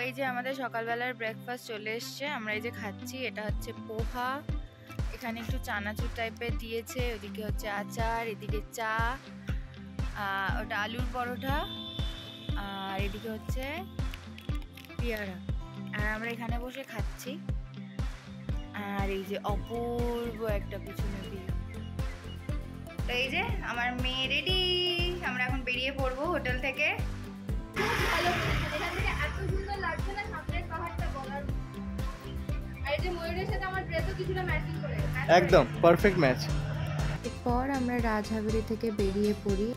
এই যে আমাদের সকালবেলার ব্রেকফাস্ট চলে এসছে। আমরা এই যে খাচ্ছি, এটা হচ্ছে পোহা, এখানে একটু চানাচুর টাইপের দিয়েছে, ওদিকে হচ্ছে আচার, এদিকে চা, ওটা আলুর পরোটা, আর এদিকে হচ্ছে পেয়ারা। আর আমরা এখানে বসে খাচ্ছি। আর এই যে অপূর্ব একটা পিছনে ভিউ। তো এই যে আমার মেয়ে রেডি, আমরা এখন বেরিয়ে পড়বো হোটেল থেকে। এত সুন্দর লাগছে না সামনের পাহাড়টা বলার। আর এই যে ময়ূরের সাথে আমার ড্রেসও কিছুটা ম্যাচিং করে, একদম পারফেক্ট ম্যাচ। এরপর আমরা রাজহাভেলি থেকে বেরিয়ে পড়ি।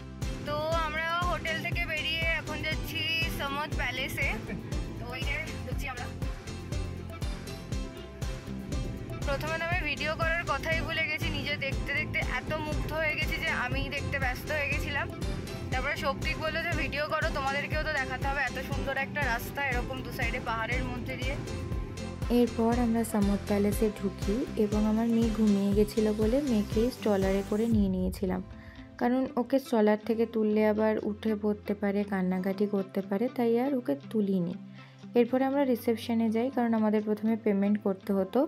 তো আমরা হোটেল থেকে বেরিয়ে এখন যাচ্ছি সমুদ প্যালেসে। তো ওই যে ঢুকছি আমরা। প্রথমে আমি ভিডিও করার কথাই ভুলে গেছি, নিজে দেখতে দেখতে এত মুগ্ধ হয়ে গেছি যে আমি দেখতে ব্যস্ত হয়ে গেছিলাম। তারপরে শক্তিক বললো যে ভিডিও করো, তোমাদেরকেও তো দেখাতে হবে, এত সুন্দর একটা রাস্তা এরকম দু সাইডে পাহাড়ের মধ্যে দিয়ে। এরপর আমরা সমুদ প্যালেসে ঢুকি এবং আমার মেয়ে ঘুমিয়ে গেছিলো বলে মেয়েকে স্ট্রলারে করে নিয়ে নিয়েছিলাম, কারণ ওকে স্ট্রলার থেকে তুললে আবার উঠে পড়তে পারে, কান্নাকাটি করতে পারে, তাই আর ওকে তুলিনি। এরপরে আমরা রিসেপশনে যাই, কারণ আমাদের প্রথমে পেমেন্ট করতে হতো,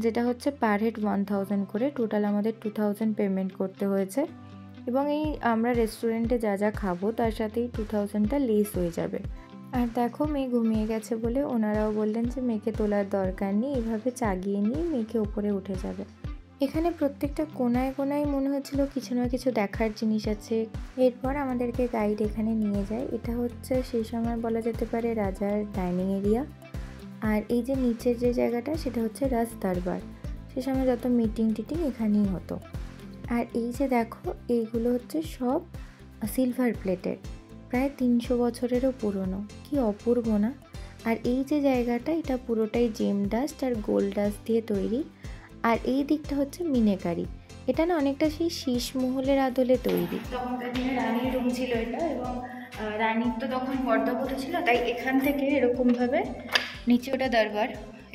যেটা হচ্ছে পার হেড 1000 করে, টোটাল আমাদের 2000 পেমেন্ট করতে হয়েছে। এবং এই আমরা রেস্টুরেন্টে যা যা খাবো তার সাথেই 2000টা লেস হয়ে যাবে। আর দেখো মেয়ে ঘুমিয়ে গেছে বলে ওনারাও বললেন যে মেয়েকে তোলার দরকার নেই, এভাবে চাগিয়ে নিয়ে মেয়েকে ওপরে উঠে যাবে। এখানে প্রত্যেকটা কোনায় কোনায় মনে হচ্ছিল কিছু না কিছু দেখার জিনিস আছে। এরপর আমাদেরকে গাইড এখানে নিয়ে যায়। এটা হচ্ছে সেই সময় বলা যেতে পারে রাজার ডাইনিং এরিয়া। আর এই যে নিচের যে জায়গাটা সেটা হচ্ছে রাজ দরবার, সে সময় যত মিটিং টিটিং এখানেই হতো। আর এই যে দেখো এইগুলো হচ্ছে সব সিলভার প্লেটের, প্রায় 300 বছরেরও পুরনো, কি অপূর্ব না? আর এই যে জায়গাটা এটা পুরোটাই জেম ডাস্ট আর গোল্ড ডাস্ট দিয়ে তৈরি। আর এই দিকটা হচ্ছে মিনেকারি, এটা না অনেকটা সেই শীষ মহলের আদলে তৈরি। তখনকার দিনে রানীর রুম ছিল এটা, এবং রানীর তো তখন পর্দাপতি ছিল, তাই এখান থেকে এরকমভাবে নিচে ওটা দরবার,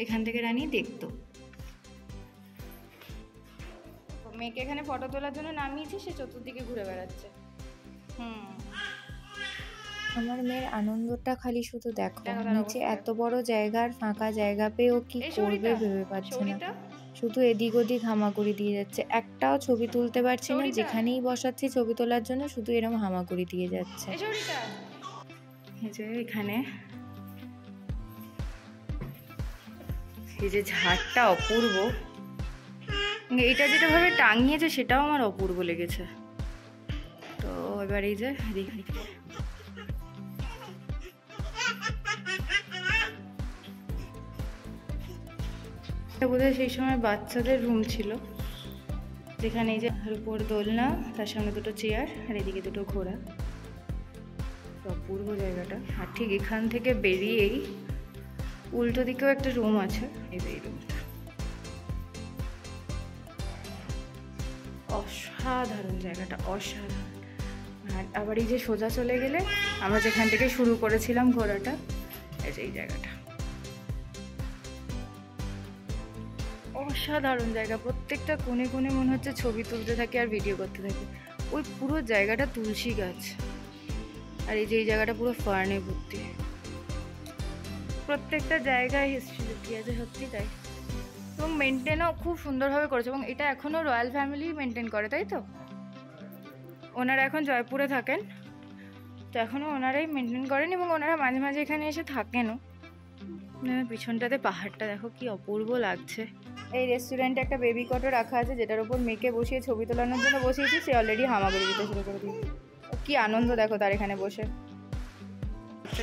এখান থেকে রানী দেখতো। মেয়েকে এখানে ফটো তোলার জন্য নামিয়েছি, সে চতুর্দিকে ঘুরে বেড়াচ্ছে। আমার মেয়ের আনন্দটা খালি শুধু দেখো, নিচে এত বড় জায়গার ফাঁকা জায়গা পেয়ে ও কি করবে ভেবে পাচ্ছে না, শুধু এদিক ওদিক হামাগুড়ি দিয়ে যাচ্ছে। একটাও ছবি তুলতে পারছি না, যেখানেই বসাচ্ছি ছবি তোলার জন্য শুধু এরকম হামাগুড়ি দিয়ে যাচ্ছে। এই যে এখানে এই যে ঝাড়টা অপূর্ব, এইটা যেটা ভাবে টাঙিয়েছে সেটাও আমার অপূর্ব লেগেছে। তো এবার এই যে বোধহয় সেই সময় বাচ্চাদের রুম ছিল, যেখানে এই যে উপর দোলনা, তার সামনে দুটো চেয়ার আর এদিকে দুটো ঘোড়া। অপূর্ব জায়গাটা। আর ঠিক এখান থেকে বেরিয়েই উল্টো দিকেও একটা রুম আছে, এই যে এই রুমটা অসাধারণ, জায়গাটা অসাধারণ। আর আবার এই যে সোজা চলে গেলে আমরা যেখান থেকে শুরু করেছিলাম ঘোরাটা, এই যে এই জায়গাটা অসাধারণ জায়গা। প্রত্যেকটা কোণে কোণে মনে হচ্ছে ছবি তুলতে থাকি আর ভিডিও করতে থাকি। ওই পুরো জায়গাটা তুলসী গাছ, আর এই যে এই জায়গাটা পুরো ফার্নে ভর্তি। প্রত্যেকটা জায়গায় হিস্ট্রি লুকিয়ে আছে, সত্যি তাই। এবং মেনটেনও খুব সুন্দরভাবে করেছে, এবং এটা এখনও রয়্যাল ফ্যামিলি মেনটেন করে, তাই তো? ওনারা এখন জয়পুরে থাকেন, তো এখনও ওনারাই মেনটেন করেন, এবং ওনারা মাঝে মাঝে এখানে এসে থাকেনও। পিছনটাতে পাহাড়টা দেখো কি অপূর্ব লাগছে। এই রেস্টুরেন্টে একটা বেবি কটও রাখা আছে, যেটার উপর মেয়েকে বসিয়ে ছবি তোলানোর জন্য বসিয়েছি। সে অলরেডি হামাগুড়ি দিতে শুরু করে দিয়েছে। কি আনন্দ দেখো তার এখানে বসে।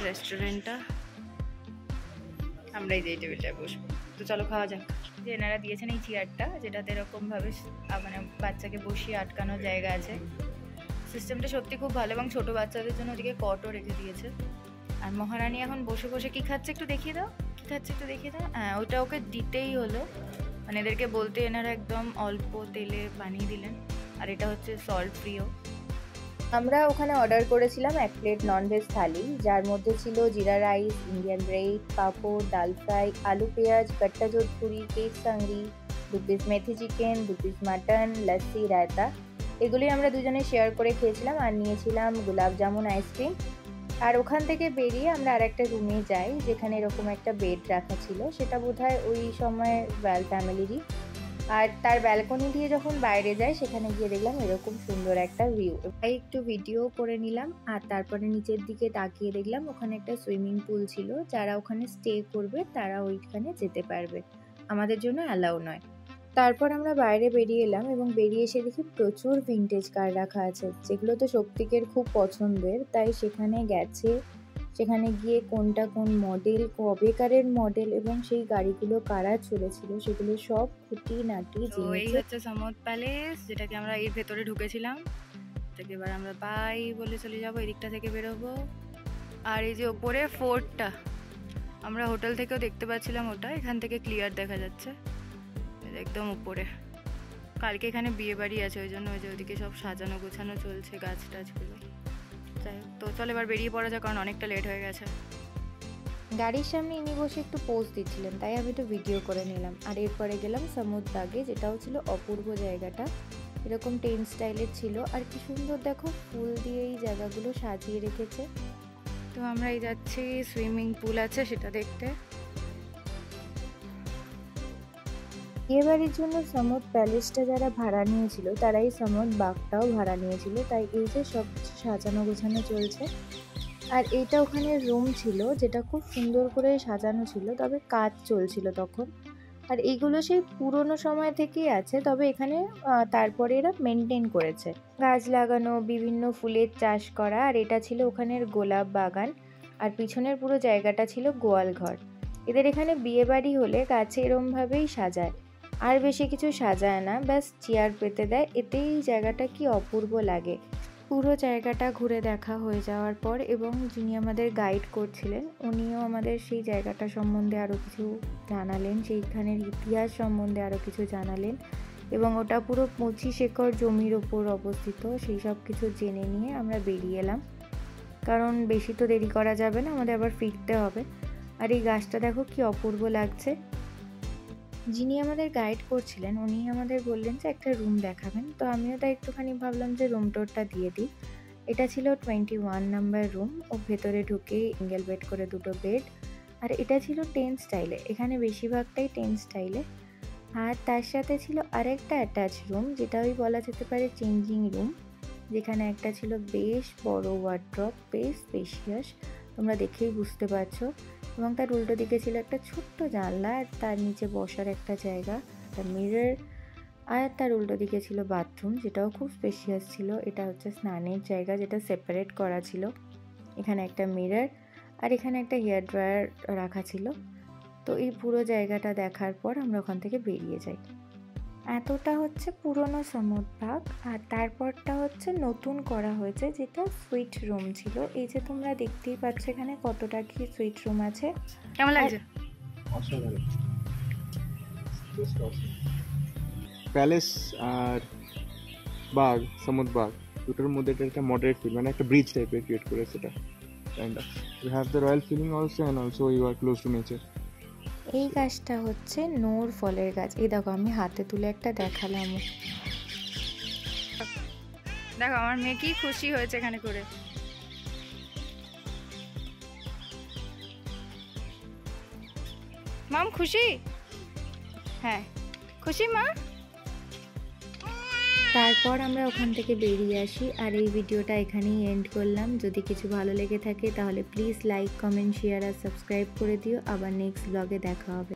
রেস্টুরেন্টটা, আমরা এই যে এই টেবিলটায় বসবো। তো চলো খাওয়া যাক। যে এনারা দিয়েছেন এই চেয়ারটা, যেটাতে এরকমভাবে মানে বাচ্চাকে বসিয়ে আটকানোর জায়গা আছে। সিস্টেমটা সত্যি খুব ভালো, এবং ছোটো বাচ্চাদের জন্য ওদিকে কটও রেখে দিয়েছে। আর মহারানী এখন বসে বসে কি খাচ্ছে একটু দেখিয়ে দাও, কি খাচ্ছে একটু দেখিয়ে দাও। হ্যাঁ, ওটা ওকে দিতেই হলো, মানে এদেরকে বলতে এনারা একদম অল্প তেলে বানিয়ে দিলেন। আর এটা হচ্ছে সল্ট ফ্রিও। আমরা ওখানে অর্ডার করেছিলাম 1 প্লেট ননভেজ থালি, যার মধ্যে ছিল জিরা রাইস, ইন্ডিয়ান ব্রেড, পাঁপড়, ডাল ফ্রাই, আলু পেঁয়াজ, কাট্টা যোধপুরি, কেক সাংরি, 2 পিস মেথি chicken, 2 piece mutton, lassi, raita. এগুলি আমরা দুজনে শেয়ার করে খেয়েছিলাম। আর নিয়েছিলাম গোলাপ জামুন আইসক্রিম। আর ওখান থেকে বেরিয়ে আমরা আরেকটা রুমে যাই, যেখানে এরকম একটা বেড রাখা ছিল। সেটা বোধহয় ওই সময় রয়্যাল ফ্যামিলিরই। আর তার ব্যালকনি দিয়ে যখন বাইরে যাই, সেখানে গিয়ে দেখলাম এরকম সুন্দর একটা ভিউ। তাই একটু ভিডিও করে নিলাম। আর তারপরে নিচের দিকে তাকিয়ে দেখলাম ওখানে একটা সুইমিং পুল ছিল। যারা ওখানে স্টে করবে তারা ওইখানে যেতে পারবে, আমাদের জন্য অ্যালাউ নয়। তারপর আমরা বাইরে বেরিয়ে এলাম এবং বেরিয়ে এসে দেখি প্রচুর ভিন্টেজ কার রাখা আছে, যেগুলো তো শক্তিকের খুব পছন্দের। তাই সেখানে গেছে, সেখানে গিয়ে কোনটা কোন মডেল, কবেকারের মডেল এবং সেই গাড়িগুলো কারা চলেছিল সেগুলো সব খুঁটিনাটি তো এই জেনেছে। হচ্ছে সামোদ প্যালেস, যেটাকে আমরা এর ভেতরে ঢুকেছিলাম। থেকে এবার আমরা বাই বলে চলে যাবো, এদিকটা থেকে বেরোবো। আর এই যে ওপরে ফোর্টটা, আমরা হোটেল থেকেও দেখতে পাচ্ছিলাম, ওটা এখান থেকে ক্লিয়ার দেখা যাচ্ছে একদম উপরে। কালকে এখানে বিয়ে বাড়ি আছে, ওই জন্য ওই যে ওইদিকে সব সাজানো গোছানো চলছে, গাছ টাছগুলো। যাই হোক, তো চল এবার বেরিয়ে পড়া যাক, কারণ অনেকটা লেট হয়ে গেছে। গাড়ির সামনে ইনি বসে একটু পোজ দিচ্ছিলেন, তাই আমি একটু ভিডিও করে নিলাম। আর এরপরে গেলাম সামুদ বাগে, যেটাও ছিল অপূর্ব জায়গাটা। এরকম টেন্ট স্টাইলের ছিল, আর কি সুন্দর দেখো ফুল দিয়ে এই জায়গাগুলো সাজিয়ে রেখেছে। তো আমরা এই যাচ্ছি, সুইমিং পুল আছে সেটা দেখতে। বিয়েবাড়ির জন্য সামুদ প্যালেসটা যারা ভাড়া নিয়েছিল, তারাই সামুদ বাগটাও ভাড়া নিয়েছিল। তাই এই যে সব কিছু সাজানো গোছানো চলছে। আর এইটা ওখানে রুম ছিল, যেটা খুব সুন্দর করে সাজানো ছিল, তবে কাজ চলছিল তখন। আর এইগুলো সেই পুরনো সময় থেকেই আছে, তবে এখানে তারপরে এরা মেনটেন করেছে, গাছ লাগানো, বিভিন্ন ফুলের চাষ করা। আর এটা ছিল ওখানের গোলাপ বাগান, আর পিছনের পুরো জায়গাটা ছিল গোয়াল ঘর। এদের এখানে বিয়ে বাড়ি হলে গাছে এরমভাবেই সাজায়, আর বেশি কিছু সাজায় না, ব্যাস চেয়ার পেতে দেয়। এতেই জায়গাটা কি অপূর্ব লাগে। পুরো জায়গাটা ঘুরে দেখা হয়ে যাওয়ার পর এবং যিনি আমাদের গাইড করছিলেন উনিও আমাদের সেই জায়গাটা সম্বন্ধে আরও কিছু জানালেন, সেইখানের ইতিহাস সম্বন্ধে আরও কিছু জানালেন। এবং ওটা পুরো 25 একর জমির ওপর অবস্থিত। সেই সব কিছু জেনে নিয়ে আমরা বেরিয়ে এলাম, কারণ বেশি তো দেরি করা যাবে না, আমাদের আবার ফিরতে হবে। আর এই গাছটা দেখো কি অপূর্ব লাগছে। যিনি আমাদের গাইড করছিলেন উনি আমাদের বললেন যে একটা রুম দেখাবেন, তো আমিও তাই একটুখানি ভাবলাম যে রুম টোরটা দিয়ে দিই। এটা ছিল 21 নাম্বার রুম। ও ভেতরে ঢুকেই সিঙ্গেল বেড করে দুটো বেড। আর এটা ছিল টেন্ট স্টাইলে, এখানে বেশিরভাগটাই টেন্ট স্টাইলে। আর তার সাথে ছিল আরেকটা অ্যাটাচ রুম, যেটা ওই বলা যেতে পারে চেঞ্জিং রুম, যেখানে একটা ছিল বেশ বড় ওয়ার্ড্রপ, বেশ স্পেশিয়াস, তোমরা দেখেই বুঝতে পারছো। এবং তার উল্টো দিকে ছিল একটা ছোট্ট জানলা, আর তার নিচে বসার একটা জায়গা, একটা মিরর। আর তার উল্টো দিকে ছিল বাথরুম, যেটাও খুব স্পেশিয়াস ছিল। এটা হচ্ছে স্নানের জায়গা, যেটা সেপারেট করা ছিল। এখানে একটা মিরর, আর এখানে একটা হেয়ার ড্রায়ার রাখা ছিল। তো এই পুরো জায়গাটা দেখার পর আমরা ওখান থেকে বেরিয়ে যাই। এতটা হচ্ছে পুরনো সামুদ বাগ। আর তারপরটা হচ্ছে নতুন করা হয়েছে, যেটা সুইট রুম ছিল। এই যে তোমরা দেখতেই পাচ্ছ এখানে কতটা কি সুইট রুম আছে। কেমন লাগছে? অসাধারণ। প্যালেস আর বাগ, সামুদ বাগ, দুটোর মধ্যে এটা একটা মডারেট ফিল, মানে একটা ব্রিজ টাইপের ক্রিয়েট করেছে এটা। Kind of you have the royal feeling also, and also you are close to nature. এই গাছটা হচ্ছে নোর ফলের গাছ। এই দেখো আমি হাতে তুলে একটা দেখালাম। দেখো আমার মেয়ে কি খুশি হয়েছে এখানে করে। মাম খুশি? হ্যাঁ খুশি মা। তারপর আমরা ওখান থেকে বেরিয়ে আসি। আর এই ভিডিওটা এখানেই এন্ড করলাম। যদি কিছু ভালো লেগে থাকে তাহলে প্লিজ লাইক, কমেন্ট, শেয়ার আর সাবস্ক্রাইব করে দিও। আবার নেক্সট ব্লগে দেখা হবে।